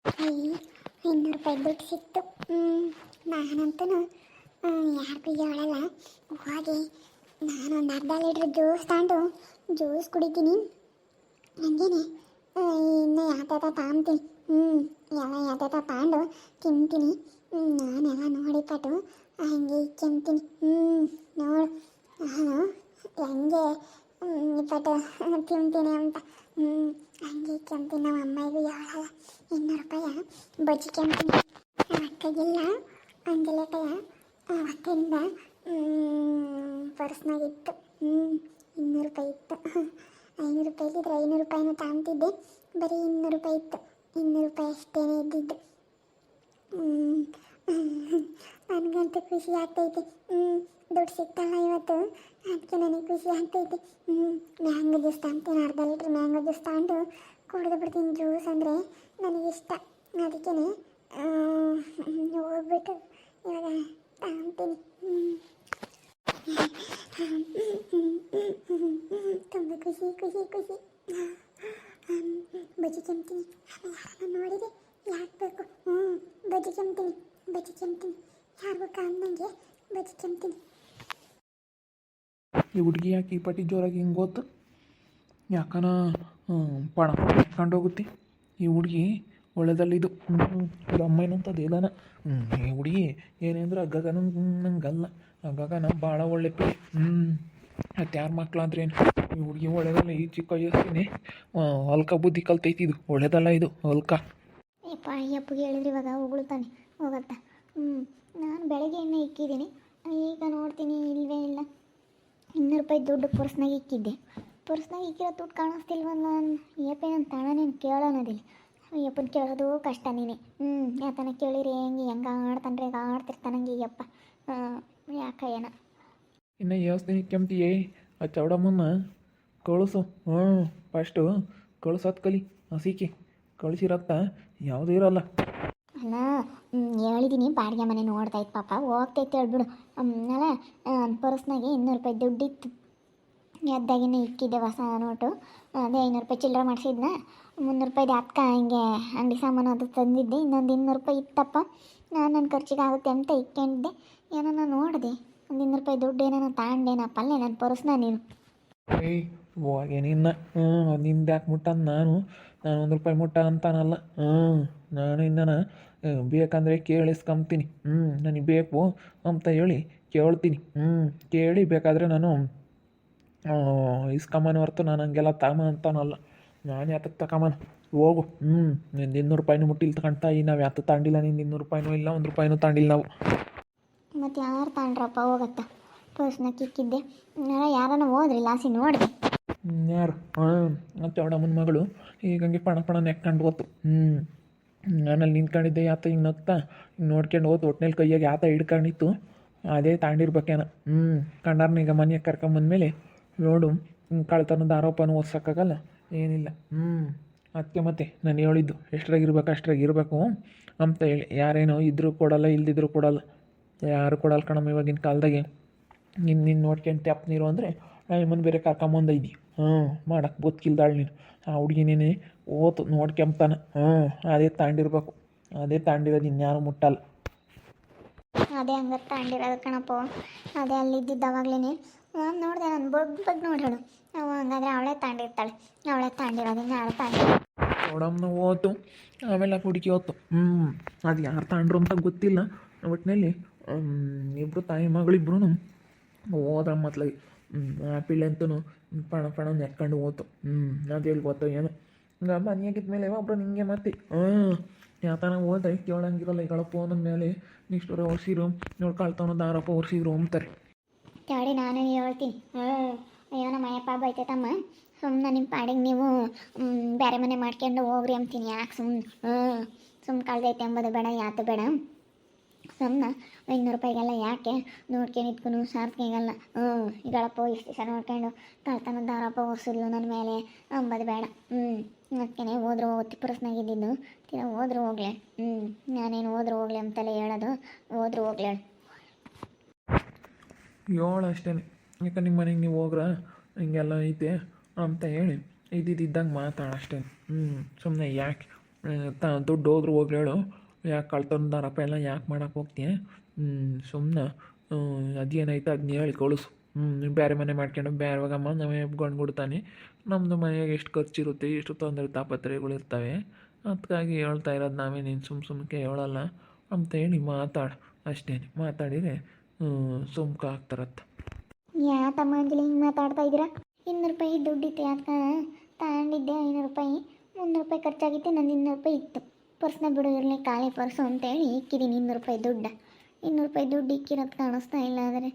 ಅಯ್ಯ 200 ರೂಪಾಯಿ ದುಡ್ಡು ಸಿಕ್ತು. ನಾನಂತೂ ಯಾರಿಗೂ ಹೇಳಲ್ಲ. ಹೋಗಿ ನಾನು ಒಂದು ಅರ್ಧ ಲೀಟ್ರ್ ಜ್ಯೂಸ್ ತಗೊಂಡು ಜ್ಯೂಸ್ ಕುಡಿತೀನಿ. ಹಂಗೇನೆ ಇನ್ನು ಯಾವ್ದಾದ ತಾಂತೀನಿ. ಎಲ್ಲ ಯಾವ್ದಾದ ತಗೊಂಡು ತಿಂತೀನಿ. ನಾನೆಲ್ಲ ನೋಡಿಪಟ್ಟು ಹಂಗೆ ಕೆಮ್ತೀನಿ. ನೋಡು ನಾನು ಹೆಂಗೆ ಇಪ್ಪಟ್ಟು ತಿಂತೀನಿ ಅಂತ. ಹಂಗೆ ಕೆಮ್ತೀನಿ. ನಮ್ಮ ಅಮ್ಮಗೂ ಹೇಳಲ್ಲ. 200 ರೂಪಾಯಿ ಬಜ್ಜಿ ಕೆಮ್ತೀನಿ. ಅಕ್ಕಗಿಲ್ಲ ಅಂಜಲೇಟಯ ಅಕ್ಕಿಂದ ಪರ್ಸ್ನಾಗಿತ್ತು. 200 ರೂಪಾಯಿ ಇತ್ತು. 500 ರೂಪಾಯಿ ಇದ್ದರೆ 500 ರೂಪಾಯಿನೂ ತಗೊಂತಿದ್ದೆ. ಬರೀ 200 ರೂಪಾಯಿ ಇತ್ತು. 200 ರೂಪಾಯಿ ಅಷ್ಟೇನೆ ಇದ್ದಿದ್ದು. ನನಗಂತೂ ಖುಷಿ ಆಗ್ತೈತಿ. ದುಡ್ಡು ಸಿಕ್ತಲ್ಲ ಇವತ್ತು, ಅದಕ್ಕೆ ನನಗೆ ಖುಷಿ ಆಗ್ತೈತಿ. ಮ್ಯಾಂಗೋ ಜ್ಯೂಸ್ ತಗೊಂತೀನಿ. ಅರ್ಧ ಲೀಟ್ರ್ ಮ್ಯಾಂಗೋ ಜ್ಯೂಸ್ ತಗೊಂಡು ಕುಡಿದು ಬಿಡ್ತೀನಿ. ಜ್ಯೂಸ್ ಅಂದರೆ ನನಗಿಷ್ಟ. ಅದಕ್ಕೇ ಹೋಗ್ಬಿಟ್ಟು ಇವಾಗ ತಗೊಂತೀನಿ. ತುಂಬ ಖುಷಿ ಖುಷಿ ಖುಷಿ. ಬಜ್ಜಿ ಕೆಮ್ತೀನಿ. ಯಾರನ್ನ ನೋಡಿದೆ ಯಾಕೆ ಬೇಕು? ಬಜ್ಜಿ ಕೆಮ್ತೀನಿ. ಬಜ್ಜಿ ಕೆಮ್ತೀನಿ. ಯಾರಿಗೂ ಕಾಣ್ದಂಗೆ ಬಜ್ಜಿ ಕೆಮ್ತೀನಿ. ಈ ಹುಡುಗಿ ಯಾಕೆ ಈ ಪಟ್ಟಿ ಜೋರಾಗಿ ಹಿಂಗೆ ಗೊತ್ತು? ಯಾಕನ ಪಣ ಕಂಡೋಗುತ್ತೆ. ಈ ಹುಡುಗಿ ಒಳ್ಳೆದಲ್ಲಿದ್ದು ಇವ್ರ ಅಮ್ಮ ಏನಂತದ್ದು ಇದಾನ. ಈ ಹುಡುಗಿ ಏನೇಂದ್ರೆ ಅಗ್ಗಗ ನಂಗಲ್ಲ. ಅಗ್ಗಗ ನಾವು ಭಾಳ ಒಳ್ಳೆ ಪಿ. ಮತ್ತು ಯಾರ ಮಕ್ಳಾದ್ರೆ ಏನು? ಈ ಹುಡುಗಿ ಒಳ್ಳೆದಲ್ಲ. ಈ ಚಿಕ್ಕ ವಯಸ್ಸಿನೇ ಹೊಲ್ಕ ಬುದ್ಧಿ ಕಲ್ತೈತಿ. ಇದು ಒಳ್ಳೆದಲ್ಲ. ಇದು ಹೊಲ್ಕ ಅಪ್ಪಗೆ ಹೇಳಿದ್ರೆ ಇವಾಗ ಉಗುಳ್ತಾನೆ ಹೋಗತ್ತ. ನಾನು ಬೆಳಗ್ಗೆ ಎಣ್ಣೆ ಇಕ್ಕಿದ್ದೀನಿ. ಈಗ ನೋಡ್ತೀನಿ ಇಲ್ಲವೇ ಇಲ್ಲ. 200 ರೂಪಾಯಿ ದುಡ್ಡು ಪರ್ಸ್ನಾಗ ಇಕ್ಕಿದ್ದೆ. ಪರ್ಸ್ನಾಗ ಇಕ್ಕಿರೋ ದುಡ್ಡು ಕಾಣಿಸ್ತಿಲ್ವಲ್ಲ. ಯಪ್ಪ ನನ್ನ ತಾಣನೇನು ಕೇಳೋಣದಿಲ್ಲ. ಯಪ್ಪನ ಕೇಳೋದು ಕಷ್ಟ ನೀನೆ. ಯಾತನ ಕೇಳಿರಿ ಹೆಂಗೆ ಆಡ್ತಾನ್ರಿ ಈಗ ಆಡ್ತಿರ್ತಾನಂಗೆ ಯಪ್ಪ. ಯಾಕ ಏನ ಇನ್ನು ಯೋಸ್ತೀನಿ ಕೆಮ್ತೀಯೇ ಆ ಚೌಡಮ್ಮನ್ನ ಕಳಿಸು. ಫಸ್ಟು ಕಳ್ಸೋದು ಕಲಿ. ಹಸಿಕೆ ಕಳಿಸಿರತ್ತ ಯಾವುದೂ ಇರೋಲ್ಲ. ಅಲ್ಲ ಹೇಳಿದ್ದೀನಿ ಬಾಡಿಗೆ ಮನೆ ನೋಡ್ತಾ ಇತ್ತು ಪಾಪ ಹೋಗ್ತೈತೆ ಹೇಳ್ಬಿಡು. ಅಲ್ಲ ಪರ್ಸ್ನಾಗೆ 200 ರೂಪಾಯಿ ದುಡ್ಡಿತ್ತು. ಎದ್ದಾಗಿನ ಇಕ್ಕಿದ್ದೆ ಹೊಸ ನೋಟು. ಅದೇ 500 ರೂಪಾಯಿ ಚಿಲ್ಲರೆ ಮಾಡಿಸಿದ್ನ. 300 ರೂಪಾಯಿದು ಅಕ್ಕ ಹಿಂಗೆ ಅಂಗಡಿ ಸಾಮಾನು ಅದು ತಂದಿದ್ದೆ. ಇನ್ನೊಂದು 200 ರೂಪಾಯಿ ಇತ್ತಪ್ಪ. ನಾನು ನನ್ನ ಖರ್ಚಿಗೆ ಆಗುತ್ತೆ ಅಂತ ಇಕ್ಕೊಂಡಿದ್ದೆ. ಏನೋ ನೋಡಿದೆ ಒಂದು 200 ರೂಪಾಯಿ ದುಡ್ಡು ಏನೋ ತಗೊಂಡೇನಪ್ಪ ಅಲ್ಲೇ ನನ್ನ ಪರ್ಸ್ನ ನೀನು. ಏಯ್ ಹೋಗೆ ನಿನ್ನ ನಿಂದು ಯಾಕೆ ಮುಟ್ಟ? ನಾನು 1 ರೂಪಾಯಿ ಮುಟ್ಟ ಅಂತಾನಲ್ಲ. ನಾನು ಇನ್ನೂ ಬೇಕಂದರೆ ಕೇಳಿಸ್ಕೊಂತೀನಿ. ನನಗೆ ಬೇಕು ಅಂತ ಹೇಳಿ ಕೇಳ್ತೀನಿ. ಕೇಳಿ ಬೇಕಾದರೆ ನಾನು ಇಸ್ಕೊಂಬನ ಹೊರ್ತು ನಾನು ಹಂಗೆಲ್ಲ ತಗೊಂಬ ಅಂತಾನಲ್ಲ. ನಾನು ಯಾತಕ್ಕೆ ತಗೊಂಬನ? ಹೋಗು. ನಿಂದು 200 ರೂಪಾಯಿನೂ ಮುಟ್ಟಿಲ್ಲ ತಗೊಂಡ್ತಾ. ಈ ನಾವು ಯಾತ ತಗೊಂಡಿಲ್ಲ. ನಿಂದು 200 ರೂಪಾಯಿನೂ ಇಲ್ಲ, 1 ರೂಪಾಯಿನೂ ತಗೊಂಡಿಲ್ಲ ನಾವು. ಮತ್ತು ಯಾರು ತಗೊಂಡ್ರಪ್ಪ ಹೋಗತ್ತ? ಪರ್ಸ್ನ ಕಿಕ್ಕಿದ್ದೆ. ಯಾರನ್ನ ಹೋದ್ರಿ ಲಾಸಿ ನೋಡಿದೆ. ಯಾರು? ಚೌಡಮ್ಮನ ಮಗಳು ಈಗ ಹಂಗೆ ಪಣ ನೆಕ್ಕೊಂಡು ಹೋತು. ನಾನಲ್ಲಿ ನಿಂತ್ಕೊಂಡಿದ್ದೆ. ಯಾತ ಹಿಂಗೆ ನಗ್ತಾ ಹಿಂಗೆ ನೋಡ್ಕೊಂಡು ಹೋತು. ಒಟ್ಟಿನಲ್ಲಿ ಕೈಯಾಗ ಯಾತ ಹಿಡ್ಕೊಂಡಿತ್ತು. ಅದೇ ತಾಂಡಿರ್ಬೇಕೇನ. ಕಂಡಾರ್ನ ಈಗ ಮನೆಗೆ ಕರ್ಕೊಂಬಂದ್ಮೇಲೆ ನೋಡು ಕಳ್ತನದ ಆರೋಪನೂ ಓದ್ಸೋಕ್ಕಾಗಲ್ಲ, ಏನಿಲ್ಲ. ಅದಕ್ಕೆ ಮತ್ತೆ ನಾನು ಹೇಳಿದ್ದು ಎಷ್ಟ್ರಾಗಿರ್ಬೇಕು ಅಷ್ಟ್ರಾಗಿರ್ಬೇಕು ಅಂತ ಹೇಳಿ. ಯಾರೇನೋ ಇದ್ದರೂ ಕೊಡಲ್ಲ, ಇಲ್ದಿದ್ರೂ ಕೊಡಲ್ಲ. ಯಾರು ಕೊಡಲ್ಲ ಕಣಮ್ಮ ಇವಾಗಿನ ಕಾಲದಾಗೆ. ನಿನ್ನ ನೋಡ್ಕೊಂಡು ಟ್ಯಾಪ್ ನೀರು ಅಂದರೆ ನಿಮ್ಮನ್ನು ಬೇರೆ ಕರ್ಕೊಂಬಂದೈದಿ. ಮಾಡಕ್ಕೆ ಗೊತ್ತಿಲ್ದಾಳು ನೀನು. ಆ ಹುಡುಗಿನೇನೆ ಓತು ನೋಡ್ಕೊಂತಾನೆ. ಅದೇ ತಾಂಡಿರ್ಬೇಕು. ಅದೇ ತಾಂಡಿರೋದು ಇನ್ಯಾರು ಮುಟ್ಟಲ್ಲ. ಅದೇ ಹಂಗೆ ತಾಂಡಿರೋದು ಕಣಪ್ಪ. ಅದೇ ಅಲ್ಲಿದ್ದಿದ್ದಾವಾಗಲೇ ನಾನು ನೋಡಿದೆ. ನಾನು ಬಗ್ಗೆ ನೋಡಿ ಹೇಳು. ಹಂಗಾದ್ರೆ ಅವಳೇ ತಾಂಡಿರ್ತಾಳೆ. ಅವಳೇ ತಾಂಡಿರೋದು. ಯಾರು ತಾಂಡಿರೋ ನೋಡಮ್ಮನ ಓತು. ಆಮೇಲೆ ಆ ಹುಡುಗಿ ಓತು. ಅದು ಯಾರು ತಾಂಡ್ರು ಅಂತ ಗೊತ್ತಿಲ್ಲ. ಒಟ್ಟಿನಲ್ಲಿ ಇಬ್ಬರು ತಾಯಿ ಮಗಳಿಬ್ರು ಹೋದ ಮತ್ಲಾಗಿ ಆ್ಯಪಿಲ್ ಅಂತೂ ಪಣ ನೆಕ್ಕೊಂಡು ಹೋತು. ಅದು ಹೇಳಿ ಗೊತ್ತೋ ಏನೋ. ಈಗ ಮನೆಯಾಗಿದ್ಮೇಲೆ ಒಬ್ರು ನಿಂಗೆ ಮತ್ತೆ ಯಾತನ ಹೋದ್ರೆ ಕೇಳಂಗಿರಲ್ಲ. ಈಗ ಫೋನ್ ಮೇಲೆ ನಿಷ್ಠೂರ ಹೊರ್ಸಿರು ನೋಡ್ಕೊಳ್ತಾವನ್ನೋದು ಆರೋಪ ಹೊರ್ಸಿದ್ರು ಅಂತಾರೆ. ತಡಿ ನಾನೇ ಹೇಳ್ತೀನಿ. ಅಯ್ಯೋ ನಮ್ಮ ಅಯ್ಯಪ್ಪ ಬೈತೈತಮ್ಮ. ಸುಮ್ಮನೆ ನಿಮ್ಮ ಪಾಡಿಗೆ ನೀವು ಬೇರೆ ಮನೆ ಮಾಡ್ಕೊಂಡು ಹೋಗ್ರಿ ಅಂತೀನಿ. ಯಾಕೆ ಸುಮ್ಮನೆ ಕಳ್ದೈತೆ ಎಂಬುದು ಬೇಡ, ಯಾತು ಬೇಡ. ಸುಮ್ಮನೆ 200 ರೂಪಾಯಿಗೆಲ್ಲ ಯಾಕೆ ನೋಡ್ಕೊಂಡು ಇಟ್ಕೊಂಡು ಸಾರ್ತಿಗೆಲ್ಲ ಈಗಳಪ್ಪ ಇಷ್ಟು ದಿವಸ ನೋಡ್ಕೊಂಡು ಕಳ್ತನದ ಆರೋಪ ಹೊರ್ಸಿದ್ಲು ನನ್ನ ಮೇಲೆ ಅಂಬದು ಬೇಡ. ಅದಕ್ಕೆ ಹೋದ್ರು ಹೋಗ್ತಿ ಪರ್ಸ್ನಾಗಿದ್ದಿದ್ದು. ಹೋದ್ರು ಹೋಗ್ಲೆ. ನಾನೇನು ಹೋದ್ರು ಹೋಗ್ಲಿ ಅಂತೆಲ್ಲ ಹೇಳೋದು. ಹೋದ್ರು ಹೋಗ್ಲಿ ಹೇಳು ಅಷ್ಟೇ. ಯಾಕೆ ನಿಮ್ಮ ಮನೆಗೆ ನೀವು ಹೋಗ್ರ ಹಿಂಗೆಲ್ಲ ಐತೆ ಅಂತ ಹೇಳಿ ಇದ್ದಿದ್ದಂಗೆ ಮಾತಾಡ ಅಷ್ಟೇ. ಸುಮ್ಮನೆ ಯಾಕೆ ದುಡ್ಡು ಹೋದ್ರು ಹೋಗ್ಲಿ ಹೇಳು. ಯಾಕೆ ಕಳ್ತನದಾರಪ್ಪ ಎಲ್ಲ ಯಾಕೆ ಮಾಡಕ್ಕೆ ಹೋಗ್ತೀಯ? ಸುಮ್ಮನೆ ಅದೇನಾಯ್ತು ಅದನ್ನ ಹೇಳಿ ಕಳಿಸು. ಬೇರೆ ಮನೆ ಮಾಡ್ಕೊಂಡು ಬೇರೆ ಹೋಗಮ್ಮ ನಾವೇ ಗಂಡ್ಗುಡ್ತಾನೆ. ನಮ್ಮದು ಮನೆಯಾಗ ಎಷ್ಟು ಖರ್ಚಿರುತ್ತೆ, ಎಷ್ಟು ತೊಂದರೆ ತಾಪತ್ರಯಗಳಿರ್ತವೆ. ಅದಕ್ಕಾಗಿ ಹೇಳ್ತಾ ಇರೋದು ನಾವೇ, ನೀನು ಸುಮ್ಮನೆ ಹೇಳಲ್ಲ ಅಂತ ಹೇಳಿ ಮಾತಾಡು ಅಷ್ಟೇ. ಮಾತಾಡಿದರೆ ಸುಮ್ಕ ಆಗ್ತಾರತ್ತ. ಯಾ ತಮ್ಮ ಅಂಜಲಿ ಹಿಂಗೆ ಮಾತಾಡ್ತಾ ಇದ್ದೀರಾ? 200 ರೂಪಾಯಿ ದುಡ್ಡಿತ್ತು, ಯಾಕೆ ತಗೊಂಡಿದ್ದೆ 500 ರೂಪಾಯಿ, 300 ರೂಪಾಯಿ ಖರ್ಚಾಗಿತ್ತು, ನಂದು 200 ರೂಪಾಯಿ ಇತ್ತು. ಪರ್ಸ್ನ ಬಿಡು ಇರಲಿ, ಖಾಲಿ ಪರ್ಸು ಅಂತೇಳಿ ಇಕ್ಕಿದ್ದೀನಿ 200 ರೂಪಾಯಿ ದುಡ್ಡು. 200 ರೂಪಾಯಿ ದುಡ್ಡು ಇಕ್ಕಿರೋದು ಕಾಣಿಸ್ತಾ ಇಲ್ಲ. ಆದರೆ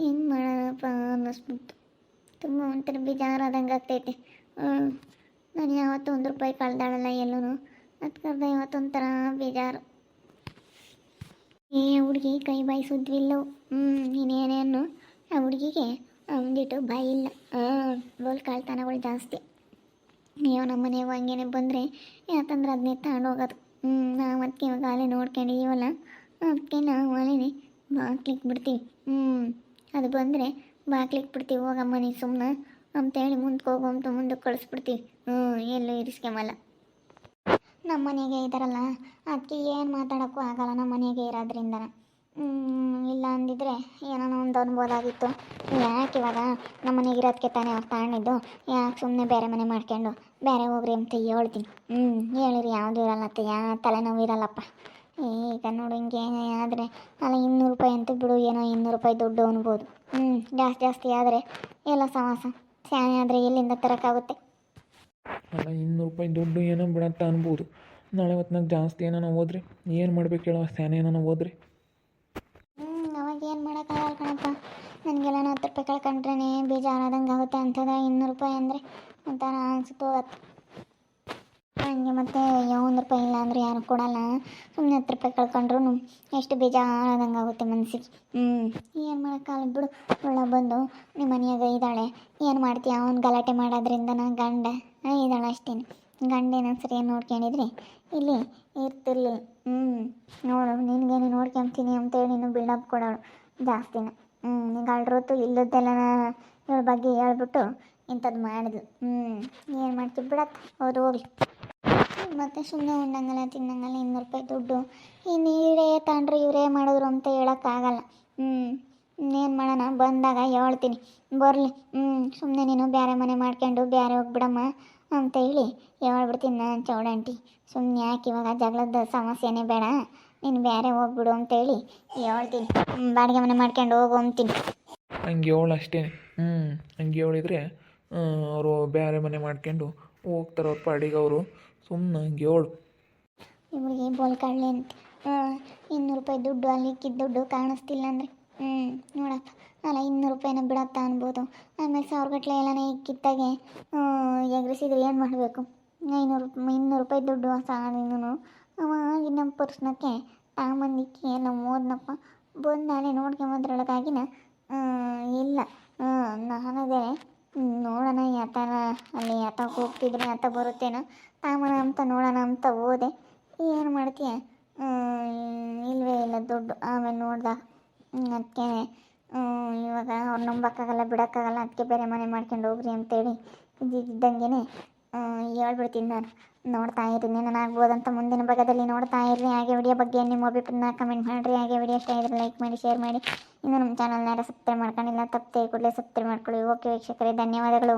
ಏನು ಮಾಡೋಣಪ್ಪ ಅನ್ನಿಸ್ಬಿಟ್ಟು ತುಂಬ ಒಂಥರ ಬೇಜಾರಾದಂಗೆ ಆಗ್ತೈತೆ. ನಾನು ಯಾವತ್ತೂ 1 ರೂಪಾಯಿ ಕಳ್ದಾಳಲ್ಲ ಎಲ್ಲೂ, ಅದಕ್ಕರ್ಧ ಯಾವತ್ತೊಂಥರ ಬೇಜಾರು. ಹುಡುಗಿ ಕೈ ಬಾಯಿ ಸುದ್ವಿಲ್ಲೋ. ಇನ್ನೇನೇನು ಆ ಹುಡುಗಿಗೆ ಒಂದಿಟ್ಟು ಬಾಯಿ ಇಲ್ಲ. ಬೋಲ್ ಕಾಳ್ತನಗಳು ಜಾಸ್ತಿ. ನೀವು ನಮ್ಮ ಮನೆಯಾಗ ಹಂಗೇನೆ ಬಂದರೆ ಯಾಕಂದ್ರೆ ಅದನ್ನೇ ತಗೊಂಡೋಗೋದು. ನಾವು ಅದಕ್ಕೆ ಇವಾಗ ಅಲ್ಲೇ ನೋಡ್ಕೊಂಡಿದ್ದೀವಲ್ಲ, ಅದಕ್ಕೆ ನಾವು ಅಲ್ಲೇ ಬಾಕ್ಲಿಕ್ಕೆ ಬಿಡ್ತೀವಿ. ಅದು ಬಂದರೆ ಬಾಕ್ಲಿಕ್ಕೆ ಬಿಡ್ತೀವಿ, ಹೋಗಮ್ಮ ನೀನು ಸುಮ್ಮನೆ ಅಂತೇಳಿ ಮುಂದಕ್ಕೆ ಹೋಗಂತ ಮುಂದಕ್ಕೆ ಕಳಿಸ್ಬಿಡ್ತೀವಿ. ಎಲ್ಲೂ ಇರಿಸ್ಕೊಂಬಲ್ಲ. ನಮ್ಮ ಮನೆಗೆ ಇದ್ದಾರಲ್ಲ, ಅದಕ್ಕೆ ಏನು ಮಾತಾಡೋಕ್ಕೂ ಆಗಲ್ಲ. ನಮ್ಮ ಮನೆಗೆ ಇರೋದ್ರಿಂದ ಇಲ್ಲ ಅಂದಿದ್ರೆ ಏನೋ ಒಂದು ಅನ್ಬೋದಾಗಿತ್ತು. ಯಾಕೆ ಇವಾಗ ನಮ್ಮ ಮನೆಗೆ ಇರೋದಕ್ಕೆ ತಾನೇ ಅವ್ರು ತಗೊಂಡಿದ್ದು, ಯಾಕೆ ಸುಮ್ಮನೆ ಬೇರೆ ಮನೆ ಮಾಡ್ಕೊಂಡು ಬೇರೆ ಹೋಗ್ರಿ ಅಂತ ಹೇಳ್ತೀನಿ. ಹೇಳಿರಿ ಯಾವುದೂ ಇರಲ್ಲತ್ತೆ, ತಲೆನೋವು ಇರಲ್ಲಪ್ಪ. ಈಗ ನೋಡು ಹಿಂಗೆ ಆದರೆ ಅಲ್ಲ 200 ರೂಪಾಯಿ ಅಂತೂ ಬಿಡು, ಏನೋ 200 ರೂಪಾಯಿ ದುಡ್ಡು ಅನ್ಬೋದು. ಜಾಸ್ತಿ ಆದರೆ ಎಲ್ಲ ಸಮಾಸ ಸ್ಯಾನೆ ಆದರೆ ಎಲ್ಲಿಂದ ತರೋಕ್ಕಾಗುತ್ತೆ? ಅಲ್ಲ 200 ರೂಪಾಯಿ ದುಡ್ಡು ಏನೋ ಬಿಡಂತ ಅನ್ಬೋದು. ನಾಳೆ ಹೊತ್ನಾಗ ಜಾಸ್ತಿ ಏನೋ ಹೋದ್ರೆ ಏನು ಮಾಡ್ಬೇಕು ಹೇಳೋ? ಸ್ಯಾನೆ ಏನೋ ಹೋದ್ರೆ ಅವಾಗ ಏನು ಮಾಡೋಕ್ಕಾಗಲ್ಲ ಕಣಪ್ಪ. ನನಗೆಲ್ಲ 10 ರೂಪಾಯಿ ಕಳ್ಕೊಂಡ್ರೇ ಬೇಜಾರಾದಂಗೆ ಆಗುತ್ತೆ. ಅಂಥದ್ದು 200 ರೂಪಾಯಿ ಅಂದರೆ ಒಂಥರ ಅನ್ಸುತ್ತೆ ಹೋಗತ್ತೆ. ಹಂಗೆ ಮತ್ತು 1 ರೂಪಾಯಿ ಇಲ್ಲ ಅಂದರೆ ಯಾರು ಕೊಡಲ್ಲ. ಸುಮ್ಮನೆ 10 ರೂಪಾಯಿ ಕಳ್ಕೊಂಡ್ರು ಎಷ್ಟು ಬೇಜಾರಾದಂಗೆ ಆಗುತ್ತೆ ಮನಸ್ಸಿಗೆ. ಏನು ಮಾಡೋಕ್ಕಾಗಲ್ಲ ಬಿಡು. ಒಳ್ಳೆ ಬಂದು ನಿಮ್ಮ ಮನೆಯಾಗ ಇದ್ದಾಳೆ, ಏನು ಮಾಡ್ತೀಯ? ಅವ್ನು ಗಲಾಟೆ ಮಾಡೋದ್ರಿಂದ ನಾನು ಗಂಡ ಇದ್ದಾಳೆ ಅಷ್ಟೇ. ಗಂಡೇನ ಸರಿಯಾಗಿ ನೋಡ್ಕೊಂಡಿದ್ರೆ ಇಲ್ಲಿ ಇರ್ತಿರ್ಲಿಲ್ಲ. ನೋಡು ನಿನಗೇನು ನೋಡ್ಕೊಂತೀನಿ ಅಂತೇಳಿ ನೀನು ಬಿಲ್ಡಪ್ ಕೊಡೋಳು ಜಾಸ್ತಿನ. ಈಗ ಅಳ್ರೊತ್ತು ಇಲ್ಲದ್ದೆಲ್ಲ ಇವಳ ಬಗ್ಗೆ ಹೇಳ್ಬಿಟ್ಟು ಇಂಥದ್ದು ಮಾಡಿದ್ಲು. ಏನು ಮಾಡ್ತೀವಿ ಬಿಡತ್ತೆ, ಅವ್ರು ಹೋಗ್ಲಿ. ಮತ್ತು ಸುಮ್ಮನೆ ಉಣ್ಣಂಗಲ್ಲ ತಿನ್ನಂಗಲ್ಲ 200 ರೂಪಾಯಿ ದುಡ್ಡು ಇನ್ನು ಇವರೇ ತಗೊಂಡ್ರೆ ಇವರೇ ಮಾಡಿದ್ರು ಅಂತ ಹೇಳೋಕ್ಕಾಗಲ್ಲ. ಏನು ಮಾಡೋಣ, ಬಂದಾಗ ಹೇಳ್ತೀನಿ ಬರಲಿ. ಸುಮ್ಮನೆ ನೀನು ಬೇರೆ ಮನೆ ಮಾಡ್ಕೊಂಡು ಬೇರೆ ಹೋಗ್ಬಿಡಮ್ಮ ಅಂತ ಹೇಳಿ ಹೇಳ್ಬಿಡ್ತೀನಿ ನಾನು ಚೌಡಂಟಿ. ಸುಮ್ಮನೆ ಯಾಕೆ ಇವಾಗ ಜಗಳದ ಸಮಸ್ಯೆನೇ ಬೇಡ, ನೀನು ಬೇರೆ ಹೋಗ್ಬಿಡು ಅಂತೇಳಿ ಹೇಳ್ತೀನಿ. ಬಾಡಿಗೆ ಮನೆ ಮಾಡ್ಕೊಂಡು ಹೋಗು ಅಂತೀನಿ. ಹಂಗೆ ಹೇಳು ಅಷ್ಟೇ. ಹಂಗೆ ಹೇಳಿದ್ರೆ ಅವರು ಬೇರೆ ಮನೆ ಮಾಡ್ಕೊಂಡು ಹೋಗ್ತಾರೆ ಅವ್ರ ಪಾಡಿಗೆ ಅವರು. ಸುಮ್ಮನೆ ಹಂಗೆ ಹೇಳು. ಇವಳಿಗೆ ಬೋಲ್ ಕಳ್ಳಿ ಅಂತ 200 ರೂಪಾಯಿ ದುಡ್ಡು ಅಲ್ಲಿ ಇಕ್ಕಿದ ದುಡ್ಡು ಕಾಣಿಸ್ತಿಲ್ಲ ಅಂದರೆ ನೋಡಪ್ಪ, ಅಲ್ಲ 200 ರೂಪಾಯಿನ ಬಿಡತ್ತ ಅನ್ಬೋದು. ಆಮೇಲೆ 1000 ಗಟ್ಟಲೆ ಎಲ್ಲನೇ ಇಕ್ಕಿದ್ದಾಗೆ ಎಗ್ರಿಸಿದ್ರೆ ಏನು ಮಾಡಬೇಕು? 200 ರೂಪಾಯಿ ದುಡ್ಡು ಸಾಲಿನೂ ಅವಾಗಿ ನಮ್ಮ ಪರ್ಸ್ನಕ್ಕೆ ತಾಮಂದಿಕ್ಕಿ ಎಲ್ಲ ಓದ್ನಪ್ಪ. ಬಂದು ನಾಳೆ ನೋಡ್ಕೊಂಬಂದ್ರೊಳಗಾಗಿನ ಇಲ್ಲ. ನಾನದೇ ನೋಡೋಣ ಯಾತನ ಅಲ್ಲಿ ಯಾತಕ್ಕೆ ಹೋಗ್ತಿದ್ರೆ ಯಾತ ಬರುತ್ತೇನೋ ತಾಮನ ಅಂತ ನೋಡೋಣ ಅಂತ ಹೋದೆ. ಏನು ಮಾಡ್ತೀಯ? ಇಲ್ಲವೇ ಇಲ್ಲ ದುಡ್ಡು. ಆಮೇಲೆ ನೋಡ್ದಾಗ ಅದಕ್ಕೆ ಇವಾಗ ಅವ್ರು ನಂಬಕ್ಕಾಗಲ್ಲ, ಬಿಡೋಕ್ಕಾಗಲ್ಲ. ಅದಕ್ಕೆ ಬೇರೆ ಮನೆ ಮಾಡ್ಕೊಂಡು ಹೋಗ್ರಿ ಅಂತೇಳಿ ಇದ್ದಂಗೆ ಹೇಳ್ಬಿಡ್ತೀನಿ ನಾನು. ನೋಡ್ತಾ ಇರಿ ಏನಾಗ್ಬೋದಂತ ಮುಂದಿನ ಭಾಗದಲ್ಲಿ ನೋಡ್ತಾ ಇರ್ರಿ. ಹಾಗೆ ವಿಡಿಯೋ ಬಗ್ಗೆ ನಿಮ್ಮ ಅಭಿಪ್ರಾಯನ ಕಮೆಂಟ್ ಮಾಡಿರಿ. ಹಾಗೆ ವಿಡಿಯೋ ಇಷ್ಟ ಇದ್ದರೆ ಲೈಕ್ ಮಾಡಿ, ಶೇರ್ ಮಾಡಿ. ಇನ್ನು ನಮ್ಮ ಚಾನಲ್ನ ಸಬ್ಸ್ಕ್ರೈಬ್ ಮಾಡ್ಕೊಂಡಿಲ್ಲ ತಪ್ಪದೆ ಕೂಡಲೇ ಸಬ್ಸ್ಕ್ರೈಬ್ ಮಾಡ್ಕೊಳ್ಳಿ. ಓಕೆ ವೀಕ್ಷಕರೇ, ಧನ್ಯವಾದಗಳು.